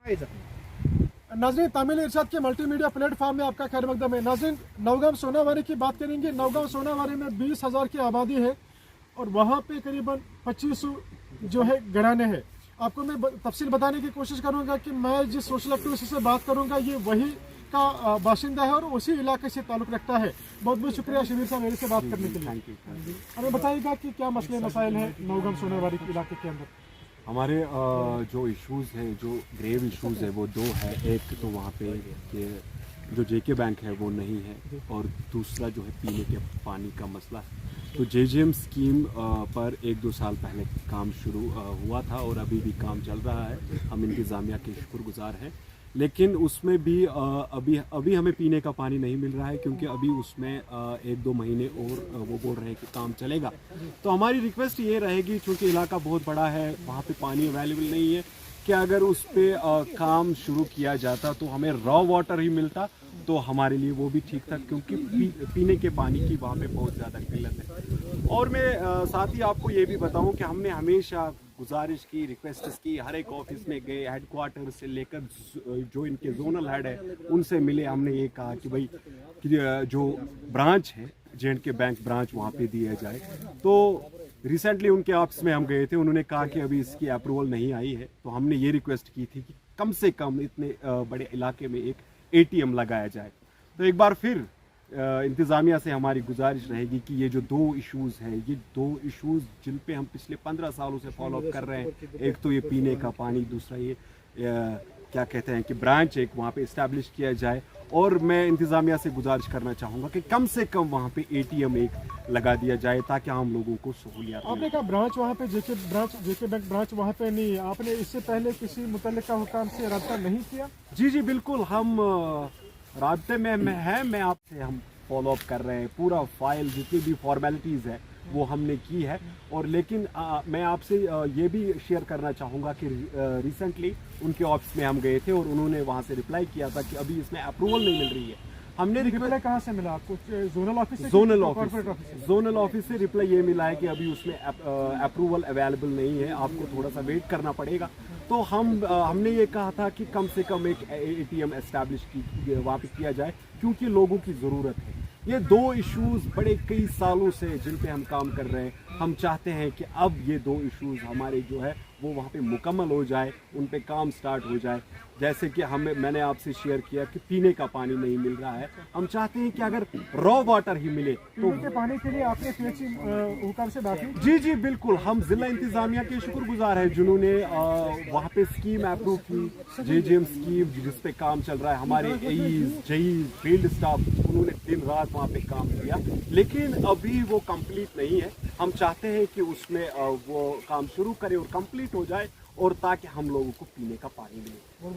नाज़रीन, तामील इरशाद के multimedia platform में आपका खैर मकदम है। नाज़रीन, नौगांव सोनावारी की बात करेंगे। नौगांव सोनावारी में 20,000 की आबादी है और वहाँ पे करीबन 2500 जो है घराने हैं। आपको मैं तफसील बताने की कोशिश करूँगा कि मैं जिस सोशल एक्टिविस्ट से बात करूँगा ये वही का बाशिंदा है और उसी इलाके से ताल्लुक़ रखता है। बहुत बहुत शुक्रिया शबीर साहब मेरे से बात करने के लिए। हमें बताइएगा कि क्या मसले मसाइल हैं नौगांव सोनावारी इलाके के अंदर। हमारे जो इश्यूज़ हैं, जो ग्रेव इश्यूज़ है वो दो है। एक तो वहाँ पे कि जो जेके बैंक है वो नहीं है और दूसरा जो है पीने के पानी का मसला है। तो जेजेएम स्कीम पर 1-2 साल पहले काम शुरू हुआ था और अभी भी काम चल रहा है। हम इंतज़ामिया के शुक्रगुजार हैं, लेकिन उसमें भी अभी हमें पीने का पानी नहीं मिल रहा है क्योंकि अभी उसमें 1-2 महीने और वो बोल रहे हैं कि काम चलेगा। तो हमारी रिक्वेस्ट ये रहेगी, चूँकि इलाका बहुत बड़ा है, वहाँ पे पानी अवेलेबल नहीं है, कि अगर उस पर काम शुरू किया जाता तो हमें रॉ वाटर ही मिलता तो हमारे लिए वो भी ठीक था, क्योंकि पीने के पानी की वहाँ पे बहुत ज़्यादा किल्लत है। और मैं साथ ही आपको ये भी बताऊँ कि हमने हमेशा गुजारिश की, रिक्वेस्ट की, हर एक ऑफिस में गए, हेडक्वार्टर से लेकर जो इनके जोनल हेड है उनसे मिले। हमने ये कहा कि भाई कि जो ब्रांच है J&K बैंक ब्रांच वहाँ पे दिया जाए। तो रिसेंटली उनके ऑफिस में हम गए थे, उन्होंने कहा कि अभी इसकी अप्रूवल नहीं आई है। तो हमने ये रिक्वेस्ट की थी कि कम से कम इतने बड़े इलाके में एक ATM लगाया जाए। तो एक बार फिर इंतज़ामिया से हमारी गुजारिश रहेगी कि ये जो दो इश्यूज़ हैं, ये दो इश्यूज़ जिन पे हम पिछले 15 सालों से फॉलो अप कर रहे हैं, एक तो ये पीने का पानी, दूसरा ये क्या कहते हैं कि ब्रांच एक वहाँ पे इस्टेब्लिश किया जाए। और मैं इंतज़ामिया से गुजारिश करना चाहूँगा कि कम से कम वहाँ पे ATM एक लगा दिया जाए ताकि हम लोगों को सहूलियत। आपने कहा ब्रांच वहाँ पे जेके बैंक ब्रांच वहाँ पे नहीं है, आपने इससे पहले किसी मुतल्लिका हुकाम से रब्ता नहीं किया? जी बिल्कुल, हम राब्ते में हैं। मैं आपसे हम फॉलो अप कर रहे हैं, पूरा फाइल जितनी भी फॉर्मेलिटीज़ है वो हमने की है। और लेकिन मैं आपसे ये भी शेयर करना चाहूँगा कि रिसेंटली उनके ऑफिस में हम गए थे और उन्होंने वहाँ से रिप्लाई किया था कि अभी इसमें अप्रूवल नहीं मिल रही है। हमने रिप्लाई कहाँ से मिला आपको? जोनल ऑफिस से? जोनल ऑफिस से रिप्लाई ये मिला है कि अभी उसमें अप्रूवल अवेलेबल नहीं है, आपको थोड़ा सा वेट करना पड़ेगा। तो हमने ये कहा था कि कम से कम एक ATM एस्टैब्लिश वहाँ पे किया जाए, क्योंकि लोगों की ज़रूरत है। ये दो इश्यूज़ बड़े कई सालों से जिन पे हम काम कर रहे हैं, हम चाहते हैं कि अब ये दो इश्यूज़ हमारे जो है वो वहाँ पे मुकम्मल हो जाए, उन पे काम स्टार्ट हो जाए। जैसे कि मैंने आपसे शेयर किया कि पीने का पानी नहीं मिल रहा है, हम चाहते हैं कि अगर रॉ वाटर ही मिले तो पीने के पानी के लिए आपने PHC हुकाम से बात की? जी बिल्कुल, हम ज़िला इंतज़ामिया के शुक्रगुजार हैं जिन्होंने वहाँ पे स्कीम अप्रूव की, जेजेएम स्कीम जिस पे काम चल रहा है। हमारे AEs, फील्ड स्टाफ, उन्होंने दिन रात वहाँ पे काम किया, लेकिन अभी वो कंप्लीट नहीं है। हम चाहते हैं कि उसमें वो काम शुरू करे और कंप्लीट हो जाए, और ताकि हम लोगों को पीने का पानी मिले।